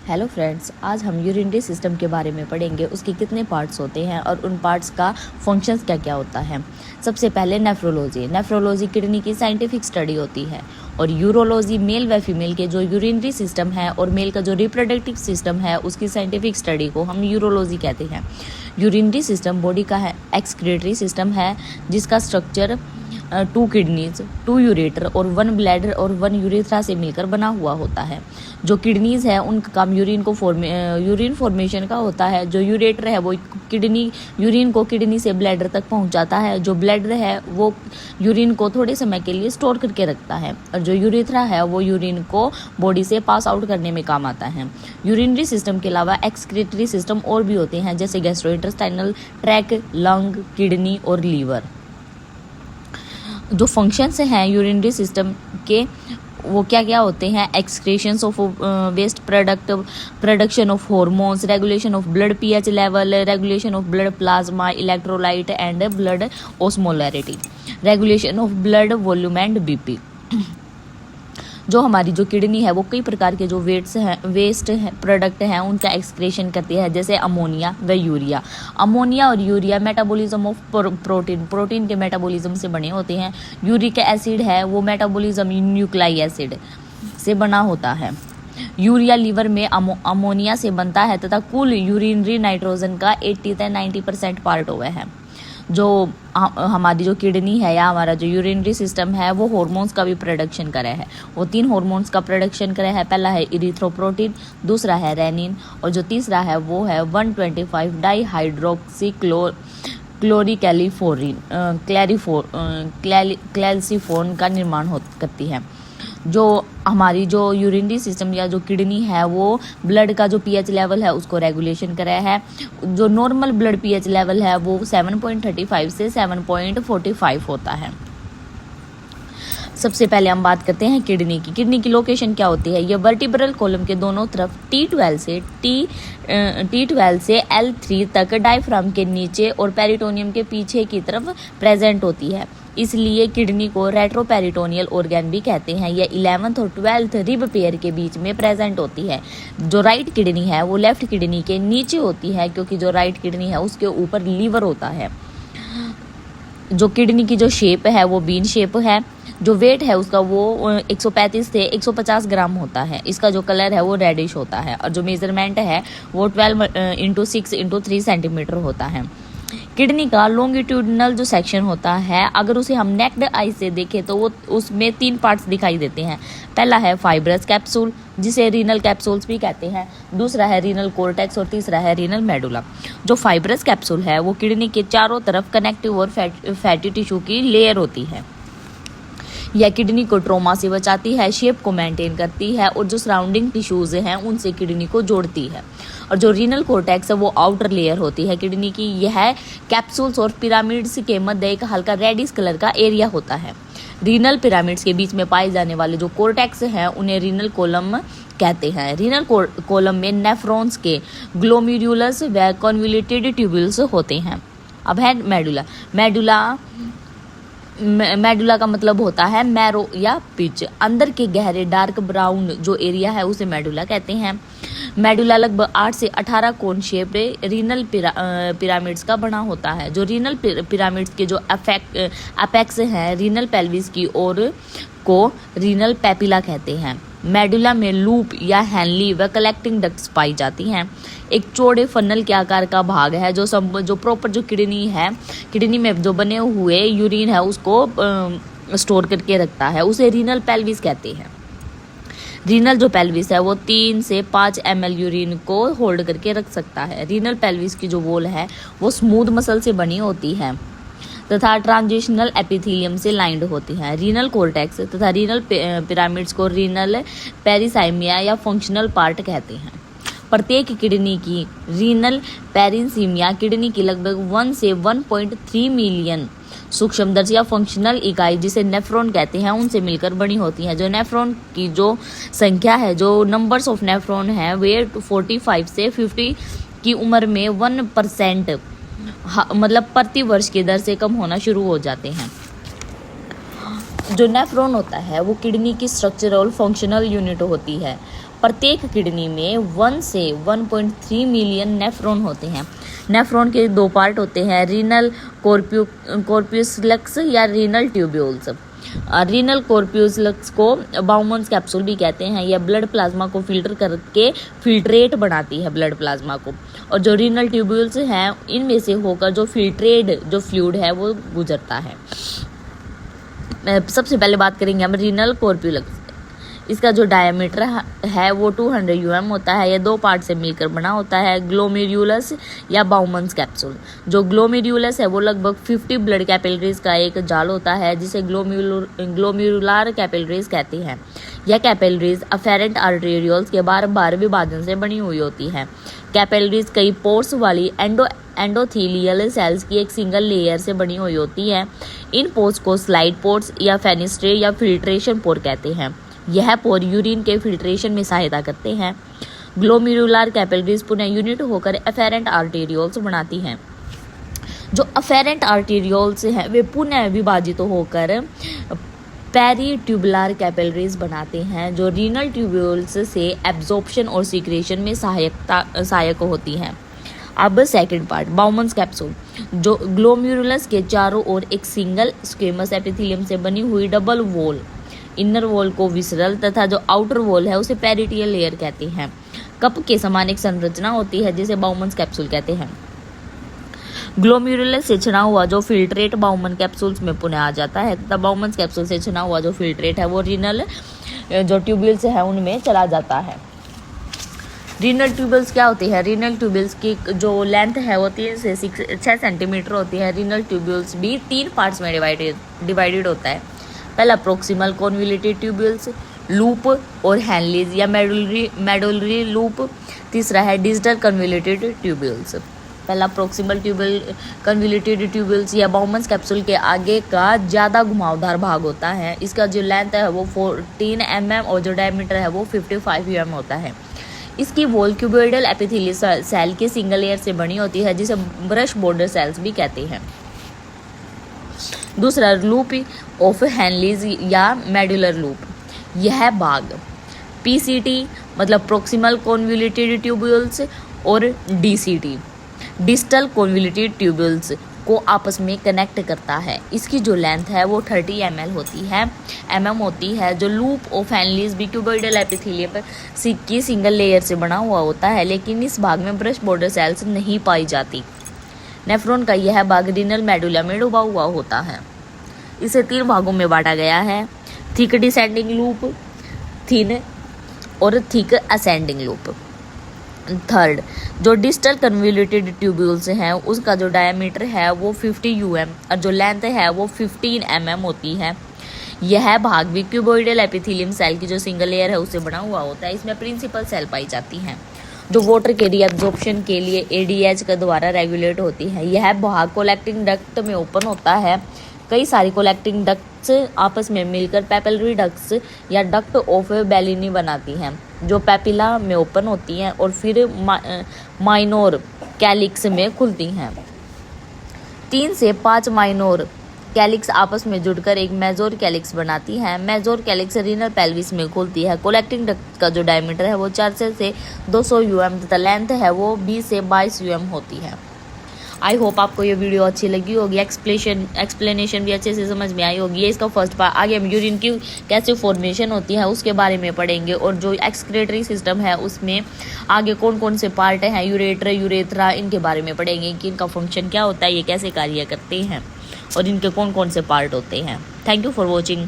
Hello friends, आज हम urinary system के बारे में पढ़ेंगे। उसके कितने पार्ट्स होते हैं और उन पार्ट्स का फंक्शंस क्या क्या होता है। सबसे पहले नेफ्रोलॉजी किडनी की साइंटिफिक स्टडी होती है। और यूरोलॉजी मेल व फीमेल के जो यूरिनरी सिस्टम है और मेल का जो रिप्रोडक्टिव सिस्टम है उसकी साइंटिफिक स्टडी को हम यूरोलॉजी कहते हैं। यूरिनरी सिस्टम बॉडी का है एक्सक्रीटरी सिस्टम है जिसका स्ट्रक्चर 2 किडनीज 2 यूरेटर और 1 ब्लैडर और 1 यूरेथ्रा से मिलकर बना हुआ होता है। जो किडनीज है उनका काम यूरिन फॉर्मेशन का होता है। जो यूरेटर है वो यूरिन को किडनी से ब्लैडर तक पहुंचाता है। जो ब्लैडर है वो यूरिन को थोड़े समय के लिए स्टोर करके रखता है। और जो यूरेथ्रा है वो यूरिन को बॉडी से पास आउट करने में काम आता है। यूरिनरी सिस्टम के अलावा एक्सक्रीटरी सिस्टम और भी होते हैं जैसे गैस्ट्रोइंटेस्टाइनल ट्रैक, लंग, किडनी और लीवर। जो फंक्शंस हैं यूरिनरी सिस्टम के वो क्या क्या होते हैं। Excretions of waste product, production of hormones, regulation of blood pH level, regulation of blood plasma, electrolyte and blood osmolarity, regulation of blood volume and BP. जो हमारी जो किडनी है वो कई प्रकार के जो वेस्ट प्रोडक्ट हैं उनका एक्सक्रीशन करती है जैसे अमोनिया व यूरिया। अमोनिया और यूरिया मेटाबॉलिज्म ऑफ प्रोटीन के मेटाबॉलिज्म से बने होते हैं। यूरिक एसिड है वो मेटाबॉलिज्म न्यूक्लिक एसिड से बना होता है। यूरिया लीवर में अमोनिया से बनता है तथा कुल यूरिनरी नाइट्रोजन का 80 से 90% पार्ट हुआ है। जो हमारी जो किडनी है या हमारा जो यूरिनरी सिस्टम है वो हार्मोन्स का भी प्रोडक्शन करे है। वो 3 हार्मोन्स का प्रोडक्शन करे है। पहला है इरिथ्रोपोइटिन, दूसरा है रेनिन और जो तीसरा है वो है 125 डाईहाइड्रोक्सी क्लैल्सिफोन का निर्माण करती है। जो हमारी जो यूरिनरी सिस्टम या जो किडनी है वो ब्लड का जो पीएच लेवल है उसको रेगुलेशन करे है। जो नॉर्मल ब्लड पीएच लेवल है वो 7.35 से 7.45 होता है। सबसे पहले हम बात करते हैं किडनी की लोकेशन क्या होती है। ये वर्टिब्रल कॉलम के दोनों तरफ T12 से L3 तक डायफ्राम के नीचे और पेरिटोनियम के पीछे की तरफ प्रेजेंट होती है। इसलिए किडनी को रेट्रोपेरिटोनियल ऑर्गन भी कहते हैं। यह 11th और 12th रिब पेयर के बीच में प्रेजेंट होती है। जो राइट किडनी है वो लेफ्ट किडनी के नीचे होती है क्योंकि जो राइट किडनी है उसके ऊपर लीवर होता है। जो किडनी की जो शेप है वो बीन शेप है। जो वेट है उसका वो 135 से 150 ग्राम होता है। इसका जो कलर है वो रेडिश होता है और जो मेजरमेंट है वो 12x6x3 सेंटीमीटर होता है। किडनी का लॉन्गिट्यूडिनल जो सेक्शन होता है अगर उसे हम नेक्ड आई से देखें तो वो उसमें 3 पार्ट्स दिखाई देते हैं। पहला है फाइब्रस कैप्सूल जिसे रीनल कैप्सूल्स भी कहते हैं, दूसरा है रीनल कोर्टेक्स और तीसरा है रीनल मेडुला। जो फाइब्रस कैप्सूल है वो किडनी के चारों तरफ कनेक्टिव और फैटी टिश्यू की लेयर होती है। यह किडनी को ट्रोमा से बचाती है, शेप को मेंटेन करती है और जो सराउंडिंग टिश्यूज हैं उनसे किडनी को जोड़ती है। और जो रीनल कोर्टेक्स है वो आउटर लेयर होती है किडनी की। यह कैप्सूल्स और पिरामिड्स के मध्य एक हल्का रेडिश कलर का एरिया होता है। रीनल पिरामिड्स के बीच में पाए जाने वाले जो कोर्टेक्स हैं उन्हें रीनल कॉलम कहते हैं। रीनल कॉलम में नेफ्रॉन्स के ग्लोमेरुलस व कन्वोल्यूटेड ट्यूब्यूल्स होते हैं। अब है मेडुला का मतलब होता है मैरो या पिच। अंदर के गहरे डार्क ब्राउन जो एरिया है उसे मेडुला कहते हैं। मेडुला लगभग 8 से 18 कोन शेप्ड रीनल पिरामिड्स का बना होता है। जो रीनल पिरामिड्स के जो अपेक्स हैं रीनल पेल्विस की ओर को रीनल पेपिला कहते हैं। मेडुला में लूप या हैनली व कलेक्टिंग डक्ट्स पाई जाती हैं। एक चौड़े फनल के आकार का भाग है जो प्रॉपर जो किडनी में जो बने हुए यूरिन है उसको स्टोर करके रखता है, उसे रीनल पेल्विस कहते हैं। रीनल जो पेल्विस है वो 3 से 5 ml यूरिन को होल्ड करके रख सकता है। रीनल पेल्विस की जो वॉल है वो स्मूथ मसल से बनी होती है तथा ट्रांजिशनल एपिथेलियम से लाइंड होती है। रीनल कोर्टेक्स तथा रीनल पिरामिड्स को रीनल पेरिसाइमिया या फंक्शनल पार्ट कहते हैं। प्रत्येक किडनी की रीनल पेरिसीमिया किडनी की लगभग 1 से 1.3 मिलियन सूक्ष्मदर्शी या फंक्शनल इकाई जिसे नेफ्रॉन कहते हैं उनसे मिलकर बनी होती है। जो नेफ्रॉन की जो संख्या है, जो नंबर्स ऑफ नेफ्रॉन है वे 45 से 50 की उम्र में 1% मतलब प्रति वर्ष की दर से कम होना शुरू हो जाते हैं। जो नेफ्रॉन होता है वो किडनी की स्ट्रक्चरल फंक्शनल यूनिट होती है। प्रत्येक किडनी में 1 से 1.3 मिलियन नेफ्रॉन होते हैं। नेफ्रॉन के 2 पार्ट होते हैं, रीनल कॉर्प्यूस्कल्स या रीनल ट्यूब्यूल्स। रीनल कॉर्प्यूस्कल्स को बाउमन्स कैप्सूल भी कहते हैं। यह ब्लड प्लाज्मा को फिल्टर करके फिल्ट्रेट बनाती है ब्लड प्लाज्मा को, और जो रीनल ट्यूब्यूल्स हैं इनमें से होकर जो फिल्ट्रेट जो फ्लूइड है वो गुजरता है। सबसे पहले बात करेंगे हम रीनल कॉर्प्यूस्कल्स। इसका जो डायमीटर है वो 200 mm होता है। यह 2 पार्ट से मिलकर बना होता है, ग्लोमेरुलस या बाउमन्स कैप्सूल। जो ग्लोमेरुलस है वो लगभग 50 ब्लड कैपिलरीज का एक जाल होता है जिसे ग्लोमेरुलर कैपिलरीज कहते हैं। यह कैपिलरीज अफेरेंट आर्टेरियोल्स के बार विभाजन से बनी हुई होती है। कैपिलरीज कई पोर्स वाली एंडोथीलियल सेल्स की एक सिंगल लेयर से बनी हुई होती है। इन पोर्स को स्लाइड पोर्स या फेनिस्ट्रे या फिल्ट्रेशन पोर कहते हैं। यह पोर यूरिन के फिल्ट्रेशन में सहायता करते हैं। ग्लोमेरुलर कैपिलरीज पुनः यूनिट होकर अफेरेंट आर्टेरियोल्स बनाती हैं। जो अफेरेंट आर्टेरियोल्स हैं वे पुनः विभाजित होकर पेरिट्यूबुलर कैपिलरीज बनाते हैं, जो रीनल ट्यूब्यूल्स से एब्जॉर्प्शन और सीक्रेशन में सहायक होती हैं। अब सेकंड पार्ट, बाउमन्स कैप्सूल। जो ग्लोमेरुलस के चारों ओर एक सिंगल स्क्वेमस एपिथेलियम से बनी हुई डबल वॉल, इनर वॉल को विसरल तथा जो आउटर वॉल है उसे पेरिटियल लेयर कहते हैं। कप के समान एक संरचना होती है जिसे बाउमन्स कैप्सूल कहते हैं। ग्लोमेरुलस से छना हुआ जो फिल्ट्रेट बाउमन कैप्सूल्स में पुनः आ जाता है तथा बाउमन्स कैप्सूल से छना हुआ जो फिल्ट्रेट है वो रीनल जो ट्यूब्यूल्स है उनमें चला जाता है। रीनल ट्यूब्यूल्स क्या होती है? रीनल ट्यूब्यूल्स की जो लेंथ है वो 3 से 6 सेंटीमीटर होती है। रीनल ट्यूब्यूल्स भी 3 पार्ट्स में डिवाइडेड होता है। पहला प्रोक्सिमल कॉन्वोल्यूटेड ट्यूब्यूल्स, लूप और हैनलीज या मेडुलरी लूप। तीसरा है डिजिटल कन्वोल्यूटेड ट्यूब्यूल्स। पहला प्रोक्सिमल कन्वोल्यूटेड ट्यूब्यूल्स या बाउमन्स कैप्सूल के आगे का ज़्यादा घुमावदार भाग होता है। इसका जो लेंथ है वो 14 mm और जो डायमीटर है वो 55 mm होता है। इसकी वॉल क्यूबोइडल एपिथेलियल सेल के सिंगल लेयर से बनी होती है जिसे ब्रश बॉर्डर सेल्स भी कहते हैं। दूसरा लूप ऑफ हैनलीज या मेडुलर लूप। यह भाग पीसीटी मतलब प्रोक्सिमल कॉन्वोल्यूटेड ट्यूब्यूल्स और डीसीटी डिजिटल कॉन्वोल्यूटेड ट्यूब्यूल्स को आपस में कनेक्ट करता है। इसकी जो लेंथ है वो 30 mm होती है। जो लूप ऑफ हैनलीज भी क्यूबोइडल एपिथेलियम की सिंगल लेयर से बना हुआ होता है, लेकिन इस भाग में ब्रश बॉर्डर सेल्स नहीं पाई जाती। नेफ्रॉन का यह भाग रीनल मेडुला में डूबा हुआ होता है। इसे 3 भागों में बांटा गया है, थिक डिसेंडिंग लूप, थिन और थिक असेंडिंग लूप। थर्ड, जो डिजिटल कन्वोल्यूटेड ट्यूब्यूल्स हैं उसका जो डायमीटर है वो 50 mm और जो लेंथ है वो 15 mm होती है। यह भाग भी क्यूबोइडल एपिथेलियम सेल की जो सिंगल लेयर है उससे बना हुआ होता है। इसमें प्रिंसिपल सेल पाई जाती हैं जो वाटर के रीअब्जॉर्प्शन के लिए एडीएच के द्वारा रेगुलेट होती है। यह भाग कोलेक्टिंग डक्ट में ओपन होता है। कई सारी कोलेक्टिंग डक्ट्स आपस में मिलकर पैपिलरी डक्ट्स या डक्ट ऑफ बेलिनी बनाती हैं, जो पैपिला में ओपन होती हैं और फिर माइनोर कैलिक्स में खुलती हैं। 3 से 5 माइनोर कैलिक्स आपस में जुड़कर एक मेजोर कैलिक्स बनाती है। मेजोर कैलिक्स रीनल पेल्विस में खुलती है। कोलेक्टिंग डक्ट का जो डायमीटर है वो 400 से 200 mm तथा लेंथ है वो 20 से 22 mm होती है। आई होप आपको ये वीडियो अच्छी लगी होगी, एक्सप्लेनेशन भी अच्छे से समझ में आई होगी। ये इसका फर्स्ट पार्ट। आगे हम यूरिन की कैसे फॉर्मेशन होती है उसके बारे में पढ़ेंगे, और जो एक्सक्रीटरी सिस्टम है उसमें आगे कौन कौन से पार्ट हैं, यूरेटर, यूरेथ्रा, इनके बारे में पढ़ेंगे कि इनका फंक्शन क्या होता है, ये कैसे कार्य करते हैं और इनके कौन कौन से पार्ट होते हैं। Thank you for watching.